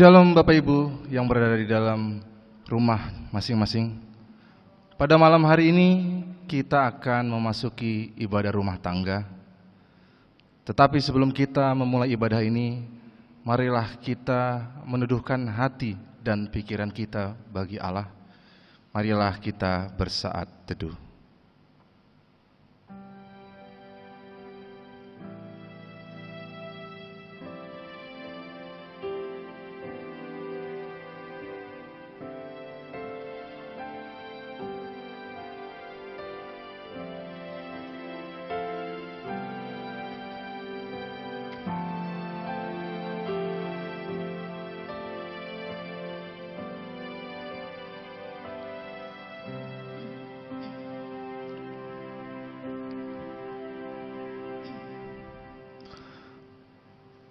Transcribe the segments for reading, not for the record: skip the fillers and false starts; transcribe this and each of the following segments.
Shalom Bapak Ibu yang berada di dalam rumah masing-masing. Pada malam hari ini kita akan memasuki ibadah rumah tangga. Tetapi sebelum kita memulai ibadah ini, marilah kita meneduhkan hati dan pikiran kita bagi Allah. Marilah kita bersaat teduh.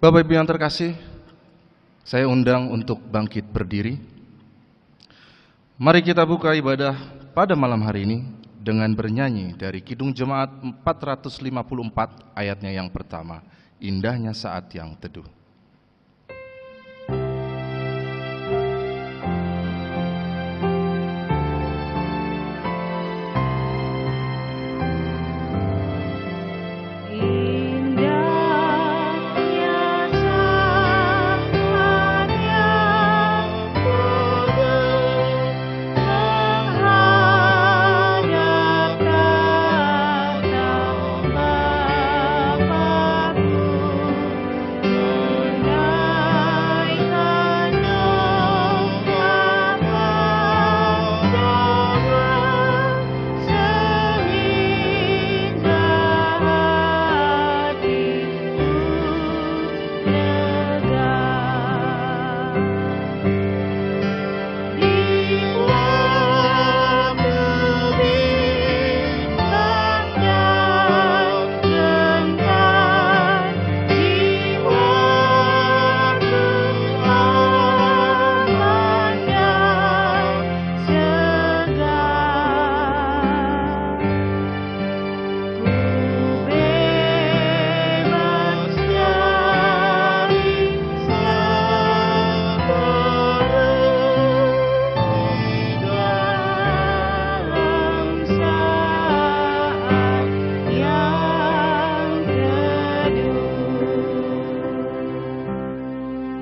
Bapak Ibu yang terkasih, saya undang untuk bangkit berdiri. Mari kita buka ibadah pada malam hari ini dengan bernyanyi dari Kidung Jemaat 454 ayatnya yang pertama, Indahnya Saat yang Teduh.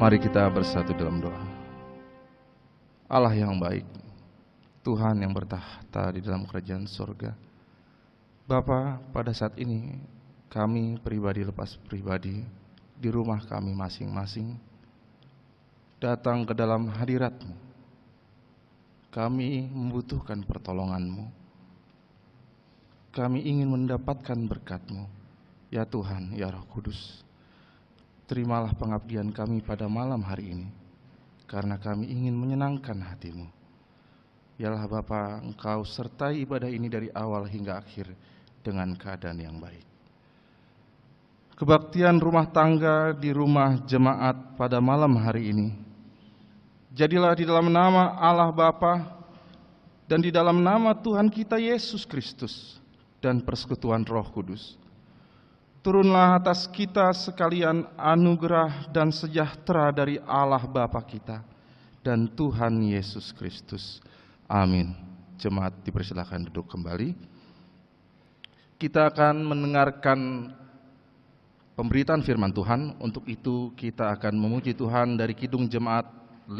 Mari kita bersatu dalam doa. Allah yang baik, Tuhan yang bertahta di dalam kerajaan surga. Bapa, pada saat ini kami pribadi lepas pribadi di rumah kami masing-masing datang ke dalam hadirat-Mu. Kami membutuhkan pertolongan-Mu. Kami ingin mendapatkan berkat-Mu, ya Tuhan, ya Roh Kudus. Terimalah pengabdian kami pada malam hari ini, karena kami ingin menyenangkan hati-Mu. Yalah Bapa, Engkau sertai ibadah ini dari awal hingga akhir dengan keadaan yang baik. Kebaktian rumah tangga di rumah jemaat pada malam hari ini, jadilah di dalam nama Allah Bapa dan di dalam nama Tuhan kita Yesus Kristus dan persekutuan Roh Kudus. Turunlah atas kita sekalian anugerah dan sejahtera dari Allah Bapa kita dan Tuhan Yesus Kristus. Amin. Jemaat dipersilakan duduk kembali. Kita akan mendengarkan pemberitaan firman Tuhan. Untuk itu kita akan memuji Tuhan dari Kidung Jemaat 5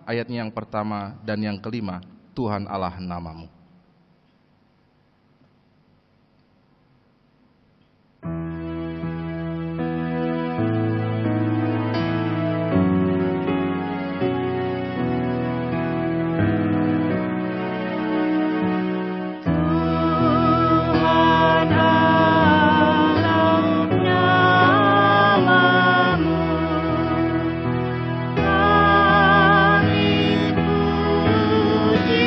ayatnya yang pertama dan yang kelima. Tuhan Allah namamu. Kami puji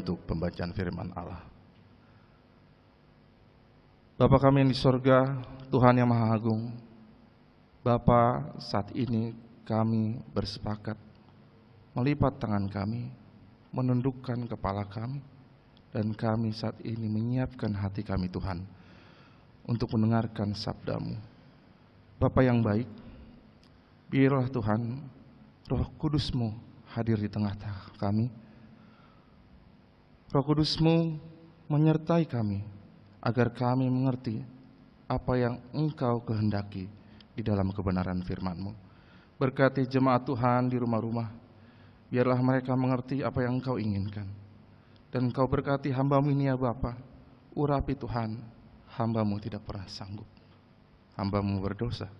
untuk pembacaan firman Allah. Bapa kami yang di sorga, Tuhan yang Maha Agung, Bapa, saat ini kami bersepakat melipat tangan kami, menundukkan kepala kami, dan kami saat ini menyiapkan hati kami Tuhan untuk mendengarkan sabda-Mu. Bapa yang baik, biarlah Tuhan Roh Kudus-Mu hadir di tengah kami. Roh Kudus-Mu menyertai kami agar kami mengerti apa yang Engkau kehendaki di dalam kebenaran firman-Mu. Berkati jemaat Tuhan di rumah-rumah, biarlah mereka mengerti apa yang Engkau inginkan. Dan Engkau berkati hamba-Mu ini ya Bapa, urapi Tuhan, hamba-Mu tidak pernah sanggup. Hamba-Mu berdosa,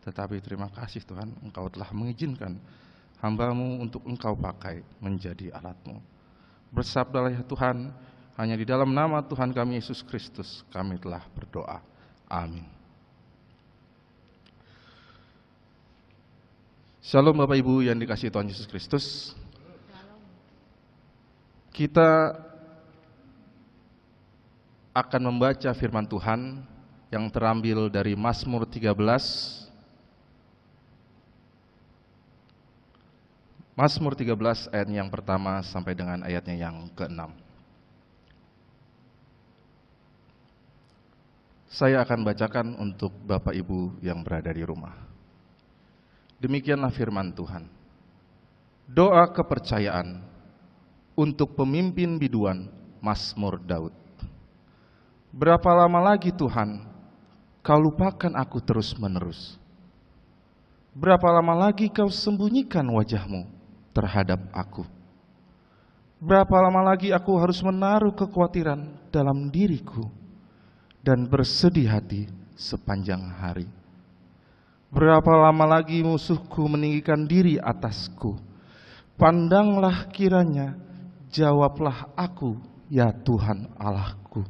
tetapi terima kasih Tuhan, Engkau telah mengizinkan hamba-Mu untuk Engkau pakai menjadi alat-Mu. Bersabdalah ya Tuhan, hanya di dalam nama Tuhan kami Yesus Kristus kami telah berdoa. Amin. Shalom Bapak Ibu yang dikasihi Tuhan Yesus Kristus. Kita akan membaca firman Tuhan yang terambil dari Mazmur 13. Mazmur 13 ayat yang pertama sampai dengan ayatnya yang ke-6. Saya akan bacakan untuk Bapak Ibu yang berada di rumah. Demikianlah firman Tuhan. Doa kepercayaan untuk pemimpin biduan Mazmur Daud. Berapa lama lagi Tuhan, Kau lupakan aku terus-menerus? Berapa lama lagi Kau sembunyikan wajah-Mu terhadap aku? Berapa lama lagi aku harus menaruh kekhawatiran dalam diriku dan bersedih hati sepanjang hari? Berapa lama lagi musuhku meninggikan diri atasku? Pandanglah kiranya, jawablah aku, ya Tuhan Allahku.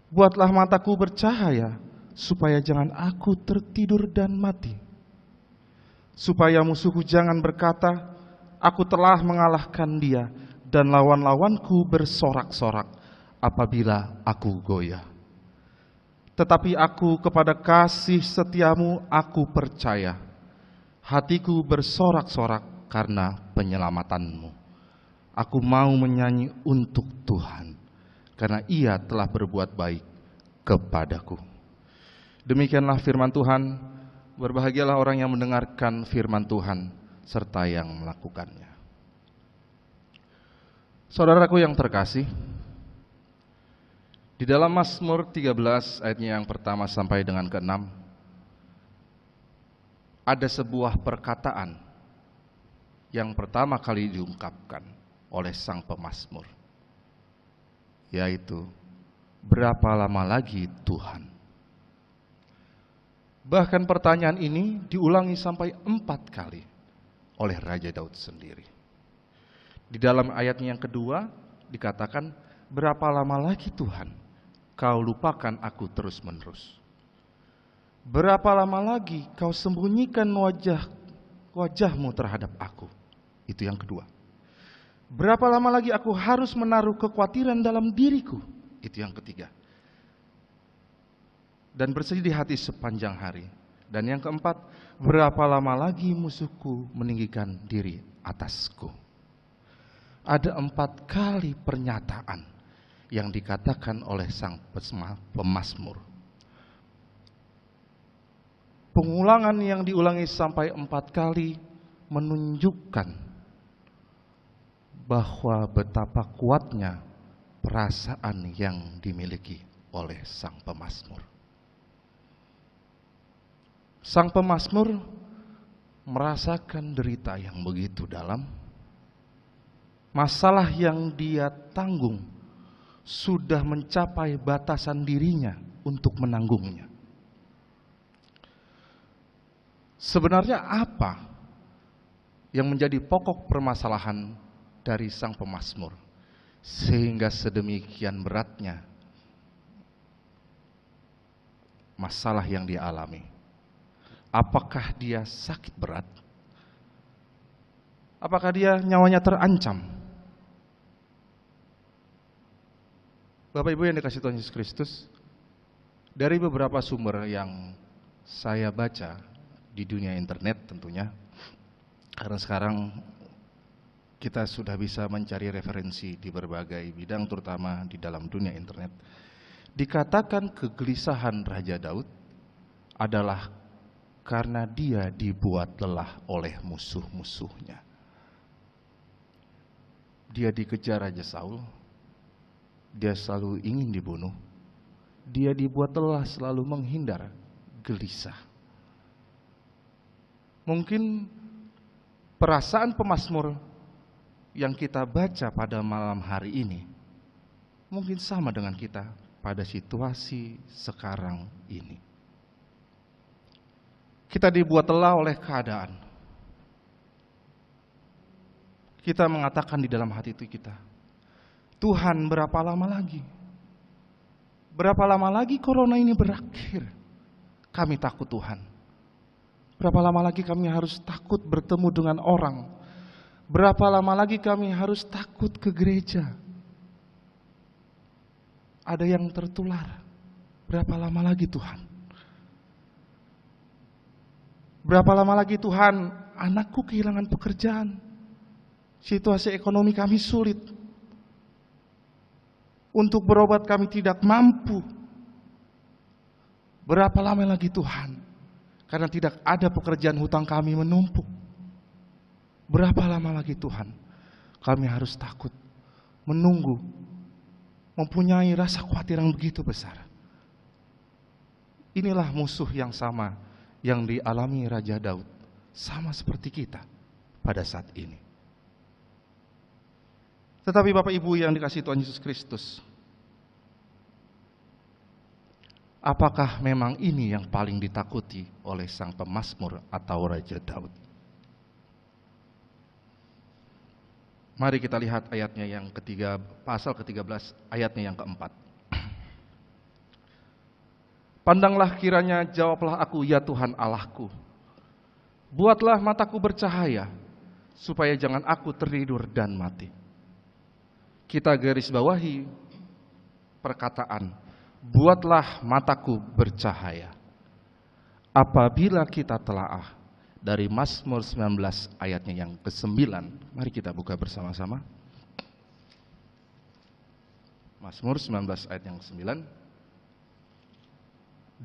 Buatlah mataku bercahaya, supaya jangan aku tertidur dan mati. Supaya musuhku jangan berkata, aku telah mengalahkan dia, dan lawan-lawanku bersorak-sorak apabila aku goyah. Tetapi aku kepada kasih setiamu aku percaya. Hatiku bersorak-sorak karena penyelamatanmu. Aku mau menyanyi untuk Tuhan, karena Ia telah berbuat baik kepadaku. Demikianlah firman Tuhan. Berbahagialah orang yang mendengarkan firman Tuhan serta yang melakukannya. Saudaraku yang terkasih, di dalam Mazmur 13 ayatnya yang pertama sampai dengan ke-6 ada sebuah perkataan yang pertama kali diungkapkan oleh sang pemazmur, yaitu berapa lama lagi Tuhan? Bahkan pertanyaan ini diulangi sampai 4 kali oleh Raja Daud sendiri. Di dalam ayatnya yang kedua dikatakan, berapa lama lagi Tuhan Kau lupakan aku terus-menerus? Berapa lama lagi Kau sembunyikan wajah-Mu terhadap aku? Itu yang kedua. Berapa lama lagi aku harus menaruh kekhawatiran dalam diriku? Itu yang ketiga. Dan bersedih hati sepanjang hari. Dan yang keempat, berapa lama lagi musuhku meninggikan diri atasku? Ada 4 kali pernyataan yang dikatakan oleh sang pemazmur. Pengulangan yang diulangi sampai 4 kali menunjukkan bahwa betapa kuatnya perasaan yang dimiliki oleh sang pemazmur. Sang pemazmur merasakan derita yang begitu dalam. Masalah yang dia tanggung sudah mencapai batasan dirinya untuk menanggungnya. Sebenarnya apa yang menjadi pokok permasalahan dari sang pemazmur sehingga sedemikian beratnya masalah yang dialami? Apakah dia sakit berat? Apakah dia nyawanya terancam? Bapak Ibu yang dikasihi Tuhan Yesus Kristus, dari beberapa sumber yang saya baca di dunia internet tentunya, karena sekarang kita sudah bisa mencari referensi di berbagai bidang, terutama di dalam dunia internet. Dikatakan kegelisahan Raja Daud adalah karena dia dibuat lelah oleh musuh-musuhnya. Dia dikejar Raja Saul, dia selalu ingin dibunuh, dia dibuat lelah selalu menghindar, gelisah. Mungkin perasaan pemazmur yang kita baca pada malam hari ini mungkin sama dengan kita pada situasi sekarang ini. Kita dibuat lelah oleh keadaan. Kita mengatakan di dalam hati itu kita, Tuhan, berapa lama lagi? Berapa lama lagi corona ini berakhir? Kami takut Tuhan. Berapa lama lagi kami harus takut bertemu dengan orang? Berapa lama lagi kami harus takut ke gereja? Ada yang tertular. Berapa lama lagi Tuhan? Berapa lama lagi Tuhan, anakku kehilangan pekerjaan? Situasi ekonomi kami sulit. Untuk berobat kami tidak mampu. Berapa lama lagi Tuhan? Karena tidak ada pekerjaan, hutang kami menumpuk. Berapa lama lagi Tuhan? Kami harus takut, menunggu, mempunyai rasa khawatir yang begitu besar. Inilah musuh yang sama yang dialami Raja Daud, sama seperti kita pada saat ini. Tetapi Bapak Ibu yang dikasihi Tuhan Yesus Kristus, apakah memang ini yang paling ditakuti oleh sang pemazmur atau Raja Daud? Mari kita lihat ayatnya yang ketiga, pasal ke-13, ayatnya yang keempat. Pandanglah kiranya, jawablah aku, ya Tuhan Allahku. Buatlah mataku bercahaya, supaya jangan aku tertidur dan mati. Kita garis bawahi perkataan, buatlah mataku bercahaya. Apabila kita telaah dari Mazmur 19 ayatnya yang ke-9, mari kita buka bersama-sama. Mazmur 19 ayat yang ke-9,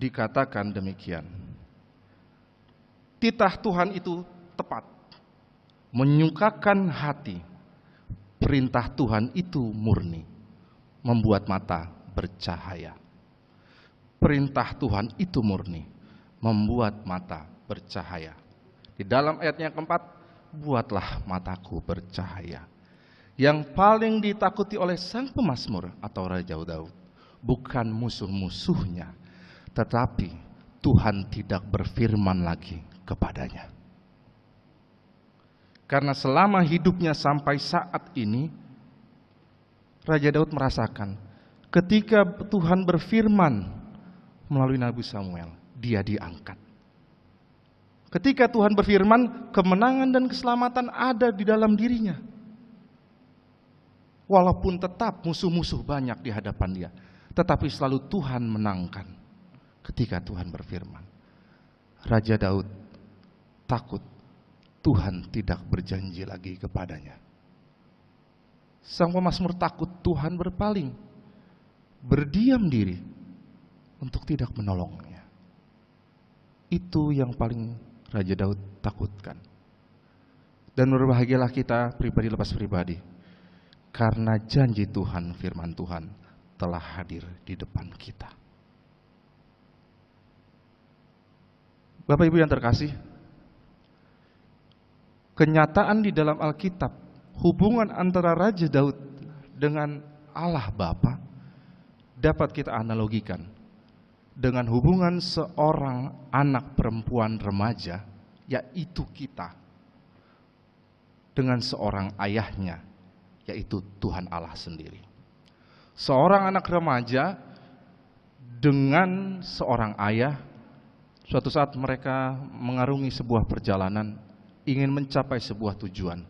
dikatakan demikian. Titah Tuhan itu tepat, menyukakan hati. Perintah Tuhan itu murni, membuat mata bercahaya. Perintah Tuhan itu murni, membuat mata bercahaya. Di dalam ayatnya yang keempat, buatlah mataku bercahaya. Yang paling ditakuti oleh sang pemazmur atau Raja Daud bukan musuh-musuhnya, tetapi Tuhan tidak berfirman lagi kepadanya. Karena selama hidupnya sampai saat ini, Raja Daud merasakan ketika Tuhan berfirman melalui Nabi Samuel, dia diangkat. Ketika Tuhan berfirman, kemenangan dan keselamatan ada di dalam dirinya. Walaupun tetap musuh-musuh banyak di hadapan dia, tetapi selalu Tuhan menangkan ketika Tuhan berfirman. Raja Daud takut Tuhan tidak berjanji lagi kepadanya. Sang pemazmur takut Tuhan berpaling, berdiam diri untuk tidak menolongnya. Itu yang paling Raja Daud takutkan. Dan berbahagialah kita pribadi lepas pribadi, karena janji Tuhan, firman Tuhan telah hadir di depan kita. Bapak Ibu yang terkasih, kenyataan di dalam Alkitab, hubungan antara Raja Daud dengan Allah Bapa dapat kita analogikan dengan hubungan seorang anak perempuan remaja, yaitu kita, dengan seorang ayahnya, yaitu Tuhan Allah sendiri. Seorang anak remaja dengan seorang ayah, suatu saat mereka mengarungi sebuah perjalanan, ingin mencapai sebuah tujuan.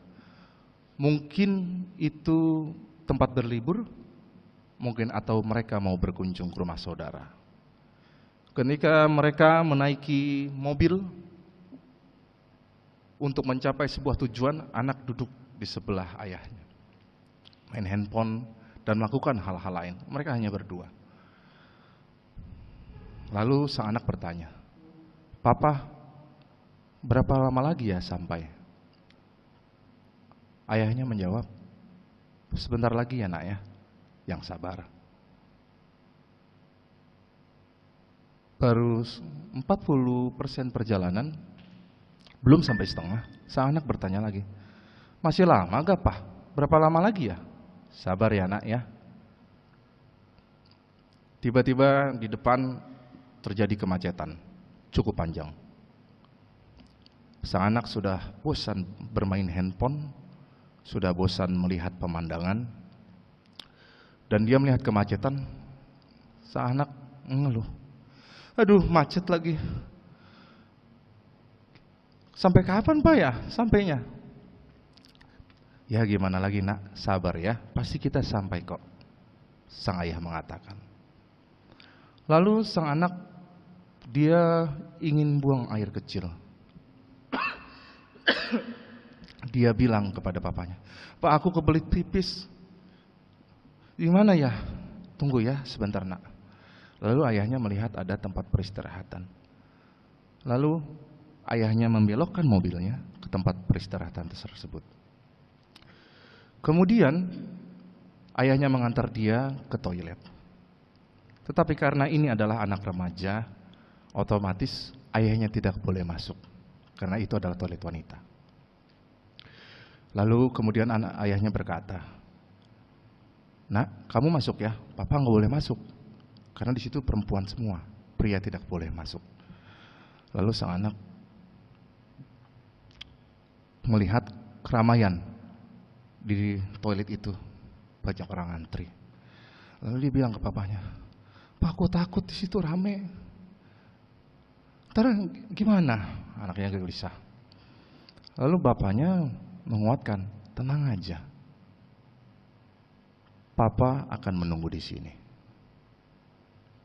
Mungkin itu tempat berlibur, mungkin atau mereka mau berkunjung ke rumah saudara. Ketika mereka menaiki mobil untuk mencapai sebuah tujuan, anak duduk di sebelah ayahnya, main handphone dan melakukan hal-hal lain. Mereka hanya berdua. Lalu sang anak bertanya, "Papa, berapa lama lagi ya sampai?" Ayahnya menjawab, "Sebentar lagi ya nak ya, yang sabar." Baru 40% perjalanan, belum sampai setengah, sang anak bertanya lagi, "Masih lama gak Pak? Berapa lama lagi ya?" "Sabar ya nak ya." Tiba-tiba di depan terjadi kemacetan cukup panjang. Sang anak sudah bosan bermain handphone, sudah bosan melihat pemandangan, dan dia melihat kemacetan. Sang anak mengeluh, "Aduh, macet lagi. Sampai kapan Pak ya sampainya?" "Ya gimana lagi nak, sabar ya, pasti kita sampai kok," sang ayah mengatakan. Lalu sang anak, dia ingin buang air kecil. Dia bilang kepada papanya, "Pak, aku kebelit pipis." "Di mana ya?" "Tunggu ya sebentar nak." Lalu ayahnya melihat ada tempat peristirahatan. Lalu ayahnya membelokkan mobilnya ke tempat peristirahatan tersebut. Kemudian ayahnya mengantar dia ke toilet. Tetapi karena ini adalah anak remaja, otomatis ayahnya tidak boleh masuk, karena itu adalah toilet wanita. Lalu kemudian ayahnya berkata, "Nak, kamu masuk ya, Papa nggak boleh masuk. Karena di situ perempuan semua, pria tidak boleh masuk." Lalu sang anak melihat keramaian di toilet itu, banyak orang antri. Lalu dia bilang ke papanya, "Pak, aku takut di situ rame. Ntar gimana?" Anaknya gelisah. Lalu bapaknya menguatkan, "Tenang aja, Papa akan menunggu di sini.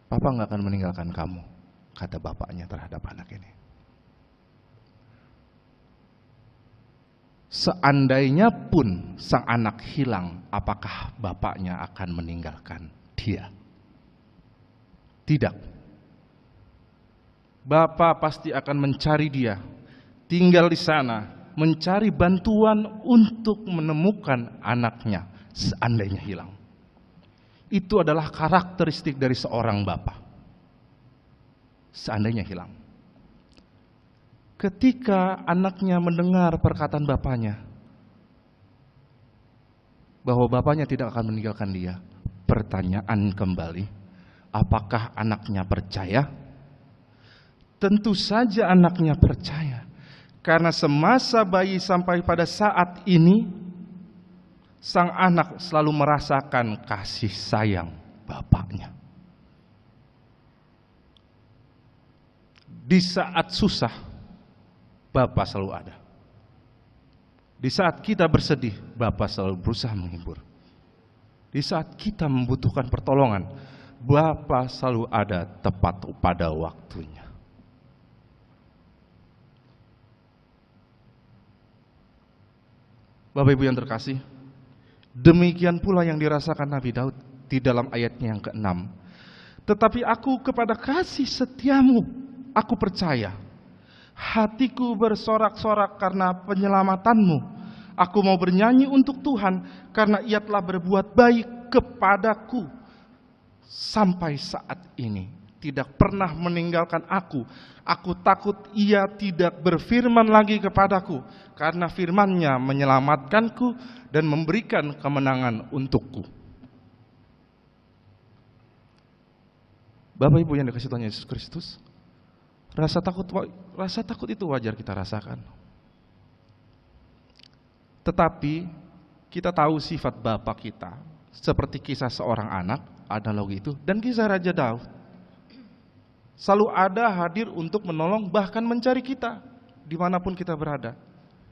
Papa nggak akan meninggalkan kamu," kata bapaknya terhadap anak ini. Seandainya pun sang anak hilang, apakah bapaknya akan meninggalkan dia? Tidak. Bapak pasti akan mencari dia, tinggal di sana, mencari bantuan untuk menemukan anaknya seandainya hilang. Itu adalah karakteristik dari seorang bapak. Seandainya hilang. Ketika anaknya mendengar perkataan bapaknya, bahwa bapaknya tidak akan meninggalkan dia, pertanyaan kembali, apakah anaknya percaya? Tentu saja anaknya percaya. Karena semasa bayi sampai pada saat ini, sang anak selalu merasakan kasih sayang bapaknya. Di saat susah, Bapak selalu ada. Di saat kita bersedih, Bapak selalu berusaha menghibur. Di saat kita membutuhkan pertolongan, Bapak selalu ada tepat pada waktunya. Bapak Ibu yang terkasih, demikian pula yang dirasakan Nabi Daud di dalam ayatnya yang ke-6. "Tetapi aku kepada kasih setiamu, aku percaya. Hatiku bersorak-sorak karena penyelamatanmu. Aku mau bernyanyi untuk Tuhan karena Ia telah berbuat baik kepadaku. Sampai saat ini tidak pernah meninggalkan aku. Aku takut Ia tidak berfirman lagi kepadaku, karena firman-Nya menyelamatkanku dan memberikan kemenangan untukku." Bapak Ibu yang dikasihi Tuhan Yesus Kristus, rasa takut itu wajar kita rasakan. Tetapi kita tahu sifat Bapa kita, seperti kisah seorang anak, analogi itu, dan kisah Raja Daud. Selalu ada hadir untuk menolong, bahkan mencari kita, dimanapun kita berada.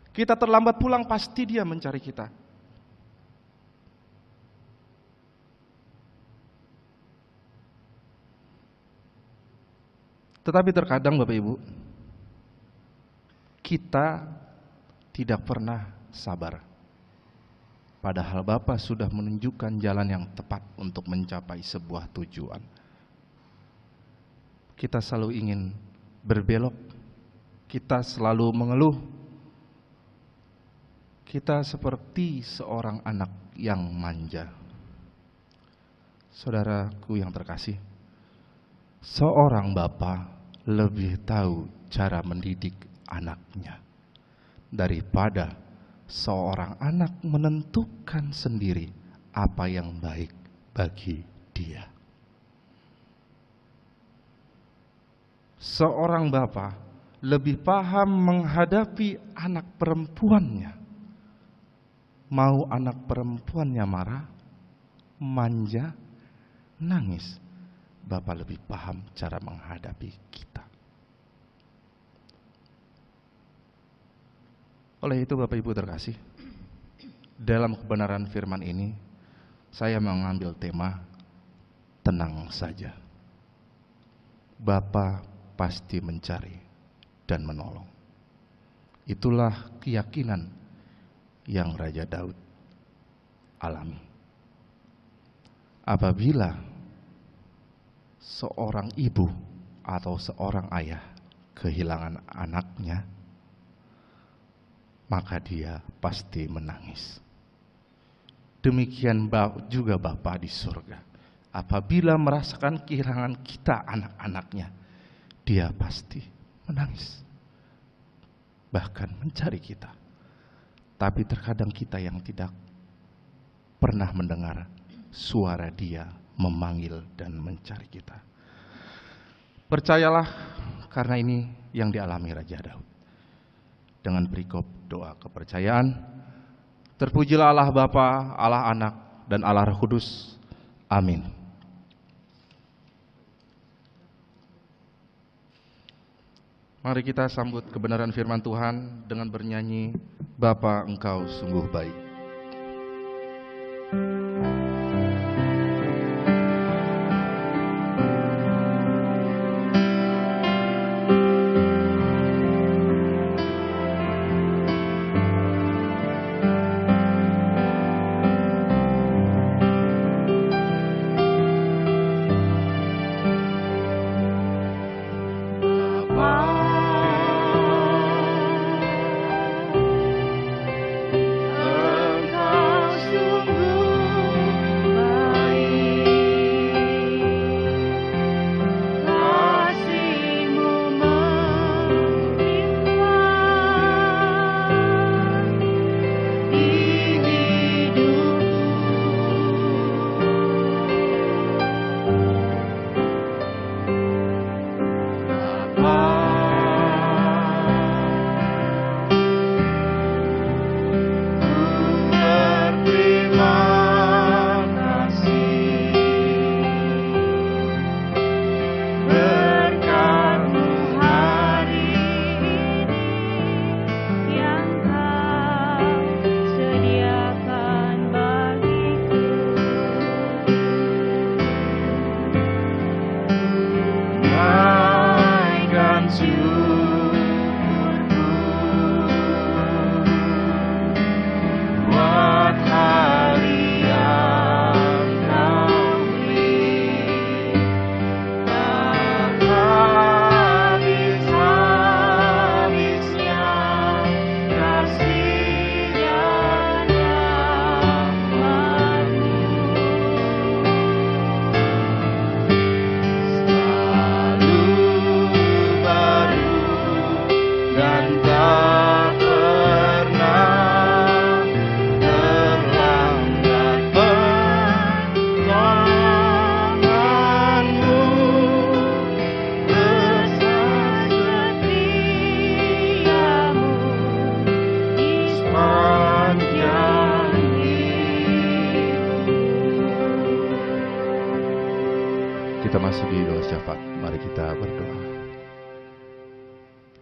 Kita terlambat pulang, pasti Dia mencari kita. Tetapi terkadang Bapak Ibu, kita tidak pernah sabar. Padahal Bapa sudah menunjukkan jalan yang tepat untuk mencapai sebuah tujuan. Kita selalu ingin berbelok, kita selalu mengeluh. Kita seperti seorang anak yang manja. Saudaraku yang terkasih, seorang bapa lebih tahu cara mendidik anaknya daripada seorang anak menentukan sendiri apa yang baik bagi dia. Seorang bapa lebih paham menghadapi anak perempuannya. Mau anak perempuannya marah, manja, nangis, Bapa lebih paham cara menghadapi kita. Oleh itu Bapak Ibu terkasih, dalam kebenaran firman ini, saya mengambil tema tenang saja. Bapa pasti mencari dan menolong. Itulah keyakinan yang Raja Daud alami. Apabila seorang ibu atau seorang ayah kehilangan anaknya, maka dia pasti menangis. Demikian juga Bapa di surga. Apabila merasakan kehilangan kita anak-anaknya, dia pasti menangis, bahkan mencari kita. Tapi terkadang kita yang tidak pernah mendengar suara dia memanggil dan mencari kita. Percayalah, karena ini yang dialami Raja Daud. Dengan perikop doa kepercayaan, terpujilah Allah Bapa, Allah Anak, dan Allah Roh Kudus. Amin. Mari kita sambut kebenaran firman Tuhan dengan bernyanyi, Bapa Engkau sungguh baik.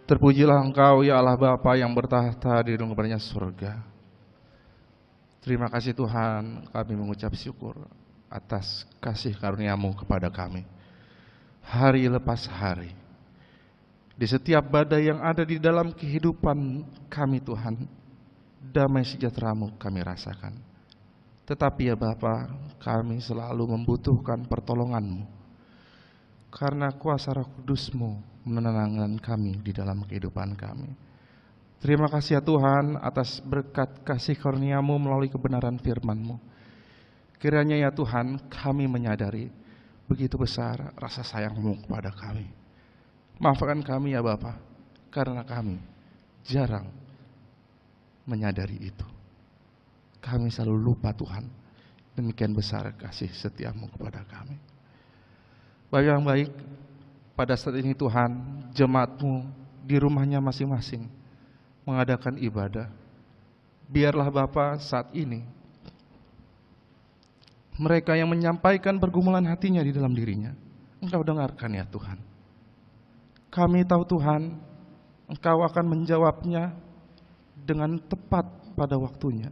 Terpujilah Engkau ya Allah Bapa yang bertahta di lembahnya surga. Terima kasih Tuhan, kami mengucap syukur atas kasih karunia-Mu kepada kami. Hari lepas hari, Di setiap badai yang ada di dalam kehidupan kami Tuhan, damai sejahtera-Mu kami rasakan. Tetapi ya Bapa, kami selalu membutuhkan pertolongan-Mu, karena kuasa Roh Kudus-Mu menenangkan kami di dalam kehidupan kami. Terima kasih ya Tuhan atas berkat kasih karunia-Mu melalui kebenaran firman-Mu. Kiranya ya Tuhan, kami menyadari begitu besar rasa sayang-Mu kepada kami. Maafkan kami ya Bapa, karena kami jarang menyadari itu. Kami selalu lupa Tuhan, demikian besar kasih setia-Mu kepada kami. Bapak yang baik, pada saat ini Tuhan, jemaat-Mu di rumahnya masing-masing mengadakan ibadah. Biarlah Bapa saat ini mereka yang menyampaikan pergumulan hatinya di dalam dirinya, Engkau dengarkan ya Tuhan. Kami tahu Tuhan, Engkau akan menjawabnya dengan tepat pada waktunya.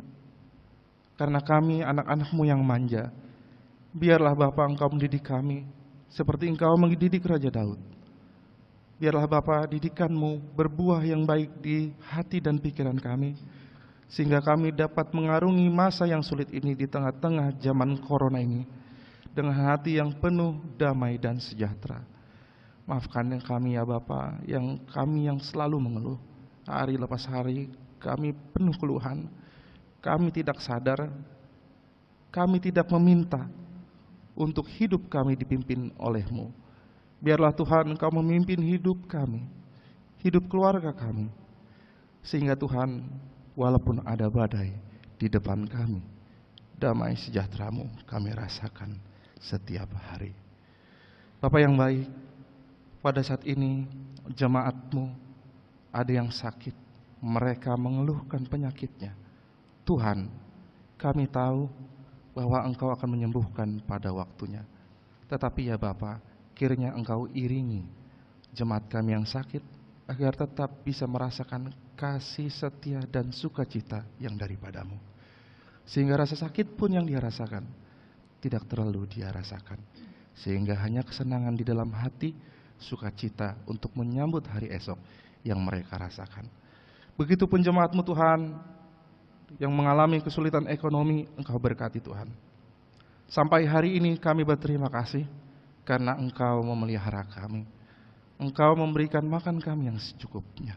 Karena kami anak-anak-Mu yang manja, biarlah Bapa Engkau mendidik kami seperti Engkau mendidik Raja Daud. Biarlah Bapa didikan-Mu berbuah yang baik di hati dan pikiran kami, sehingga kami dapat mengarungi masa yang sulit ini di tengah-tengah zaman corona ini dengan hati yang penuh damai dan sejahtera. Maafkan kami ya Bapa, yang selalu mengeluh. Hari lepas hari kami penuh keluhan. Kami tidak sadar, kami tidak meminta untuk hidup kami dipimpin oleh-Mu. Biarlah Tuhan Engkau memimpin hidup kami, hidup keluarga kami, sehingga Tuhan, walaupun ada badai di depan kami, damai sejahtera-Mu kami rasakan setiap hari. Bapa yang baik, pada saat ini jemaat-Mu ada yang sakit, mereka mengeluhkan penyakitnya. Tuhan, kami tahu bahwa Engkau akan menyembuhkan pada waktunya. Tetapi ya Bapa, kiranya Engkau iringi jemaat kami yang sakit, agar tetap bisa merasakan kasih setia dan sukacita yang daripada-Mu. Sehingga rasa sakit pun yang dia rasakan tidak terlalu dia rasakan, sehingga hanya kesenangan di dalam hati, sukacita untuk menyambut hari esok yang mereka rasakan. Begitupun jemaat-Mu Tuhan yang mengalami kesulitan ekonomi, Engkau berkati Tuhan. Sampai hari ini kami berterima kasih karena Engkau memelihara kami. Engkau memberikan makan kami yang secukupnya.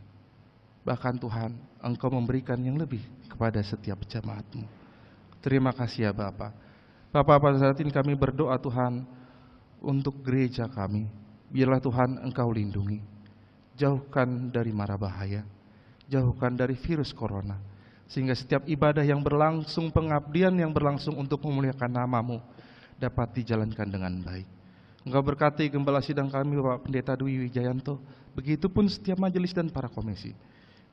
Bahkan Tuhan, Engkau memberikan yang lebih kepada setiap jemaat-Mu. Terima kasih ya Bapa. Bapa, pada saat ini kami berdoa Tuhan untuk gereja kami. Biarlah Tuhan Engkau lindungi, jauhkan dari mara bahaya, jauhkan dari virus corona, sehingga setiap ibadah yang berlangsung, pengabdian yang berlangsung untuk memuliakan nama-Mu dapat dijalankan dengan baik. Engkau berkati gembala sidang kami Bapak Pendeta Dwi Wijayanto, begitupun setiap majelis dan para komisi.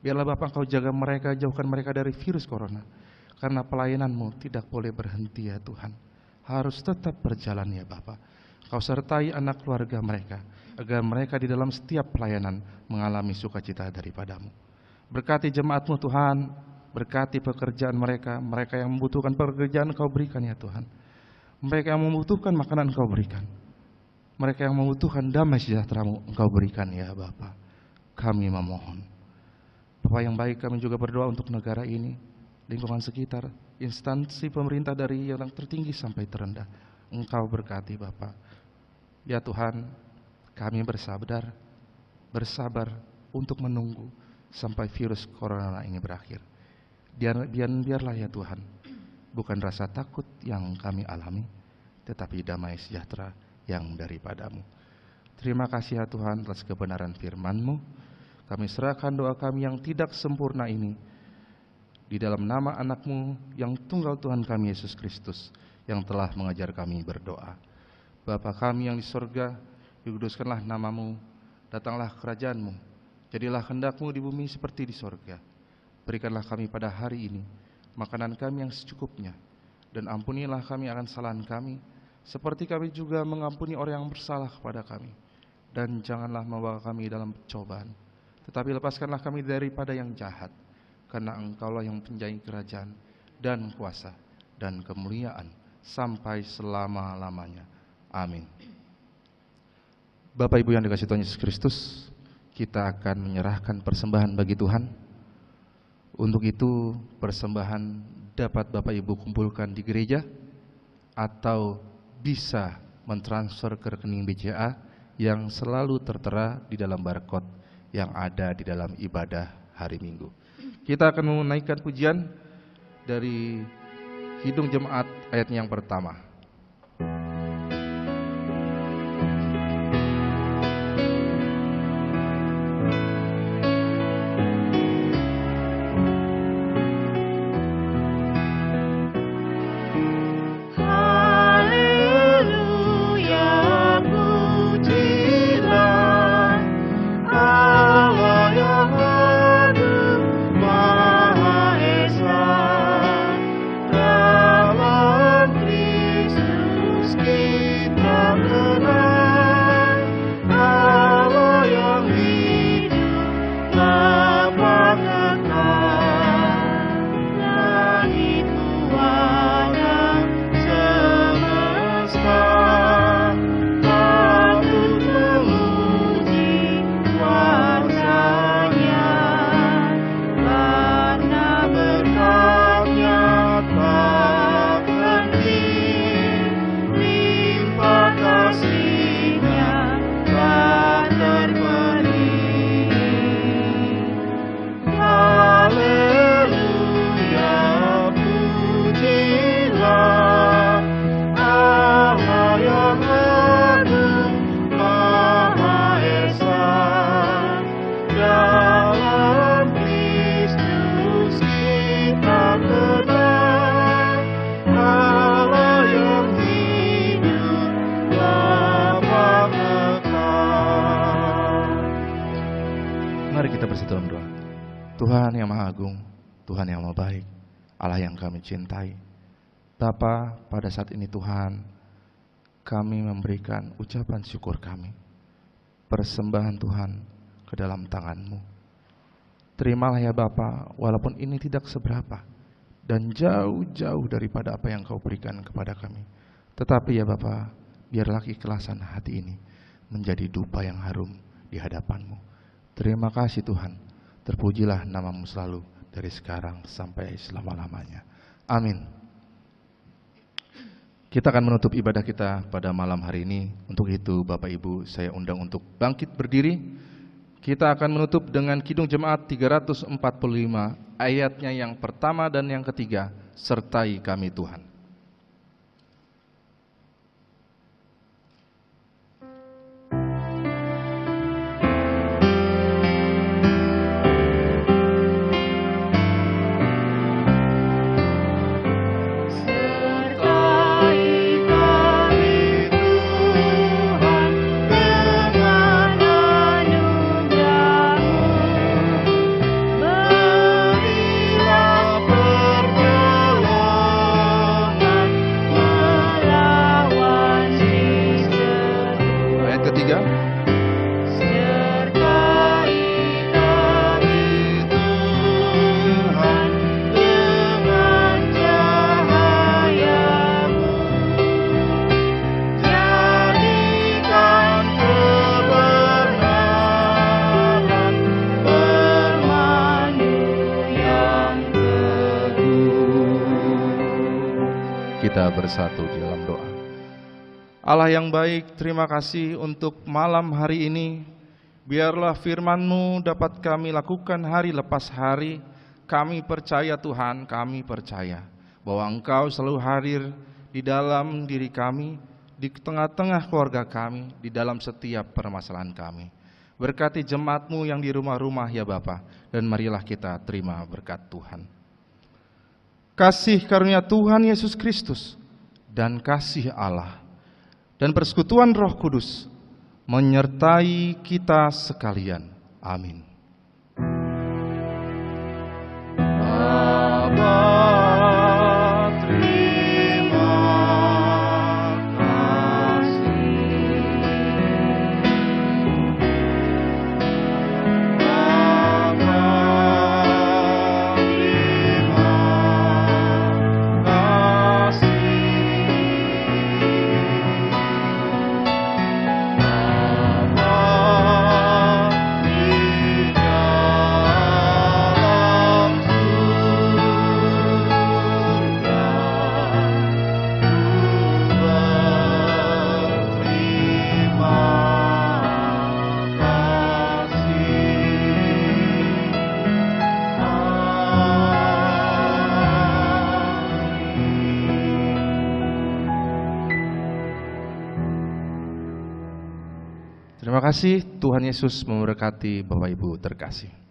Biarlah Bapak Engkau jaga mereka, jauhkan mereka dari virus corona, karena pelayanan-Mu tidak boleh berhenti ya Tuhan, harus tetap berjalan ya Bapak. Kau sertai anak keluarga mereka, agar mereka di dalam setiap pelayanan mengalami sukacita daripada-Mu. Berkati jemaat-Mu Tuhan, berkati pekerjaan mereka, mereka yang membutuhkan pekerjaan Engkau berikan ya Tuhan. Mereka yang membutuhkan makanan Engkau berikan. Mereka yang membutuhkan damai sejahtera-Mu Engkau berikan ya Bapa. Kami memohon. Bapa yang baik, kami juga berdoa untuk negara ini, lingkungan sekitar, instansi pemerintah dari yang tertinggi sampai terendah. Engkau berkati Bapa. Ya Tuhan, kami bersabar untuk menunggu sampai virus corona ini berakhir. Biarlah ya Tuhan, bukan rasa takut yang kami alami, tetapi damai sejahtera yang daripada-Mu. Terima kasih ya Tuhan atas kebenaran firman-Mu. Kami serahkan doa kami yang tidak sempurna ini di dalam nama anak-Mu yang tunggal Tuhan kami Yesus Kristus, yang telah mengajar kami berdoa. Bapa kami yang di sorga, dikuduskanlah nama-Mu, datanglah kerajaan-Mu, jadilah kehendak-Mu di bumi seperti di sorga. Berikanlah kami pada hari ini makanan kami yang secukupnya, dan ampunilah kami akan kesalahan kami, seperti kami juga mengampuni orang yang bersalah kepada kami. Dan janganlah membawa kami dalam pencobaan, tetapi lepaskanlah kami daripada yang jahat, karena Engkaulah yang mempunyai kerajaan dan kuasa dan kemuliaan sampai selama-lamanya. Amin. Bapak Ibu yang dikasihi Tuhan Yesus Kristus, kita akan menyerahkan persembahan bagi Tuhan. Untuk itu persembahan dapat Bapak Ibu kumpulkan di gereja atau bisa mentransfer ke rekening BCA yang selalu tertera di dalam barcode yang ada di dalam ibadah hari Minggu. Kita akan menaikkan pujian dari Kidung Jemaat ayatnya yang pertama. Mari kita bersatu dalam doa. Tuhan yang Maha Agung, Tuhan yang Maha Baik, Allah yang kami cintai. Bapa, pada saat ini Tuhan, kami memberikan ucapan syukur kami, persembahan Tuhan ke dalam tangan-Mu. Terimalah ya Bapa, walaupun ini tidak seberapa dan jauh-jauh daripada apa yang Kau berikan kepada kami. Tetapi ya Bapa, biarlah keikhlasan hati ini menjadi dupa yang harum di hadapan-Mu. Terima kasih Tuhan, terpujilah nama-Mu selalu dari sekarang sampai selama-lamanya. Amin. Kita akan menutup ibadah kita pada malam hari ini. Untuk itu Bapak Ibu saya undang untuk bangkit berdiri. Kita akan menutup dengan Kidung Jemaat 345 ayatnya yang pertama dan yang ketiga. Sertai kami Tuhan. Kita bersatu di dalam doa. Allah yang baik, terima kasih untuk malam hari ini. Biarlah firman-Mu dapat kami lakukan hari lepas hari. Kami percaya Tuhan, kami percaya bahwa Engkau selalu hadir di dalam diri kami, di tengah-tengah keluarga kami, di dalam setiap permasalahan kami. Berkati jemaat-Mu yang di rumah-rumah ya Bapa, dan marilah kita terima berkat Tuhan. Kasih karunia Tuhan Yesus Kristus dan kasih Allah dan persekutuan Roh Kudus menyertai kita sekalian. Amin. Terima kasih, Tuhan Yesus memberkati Bapak Ibu terkasih.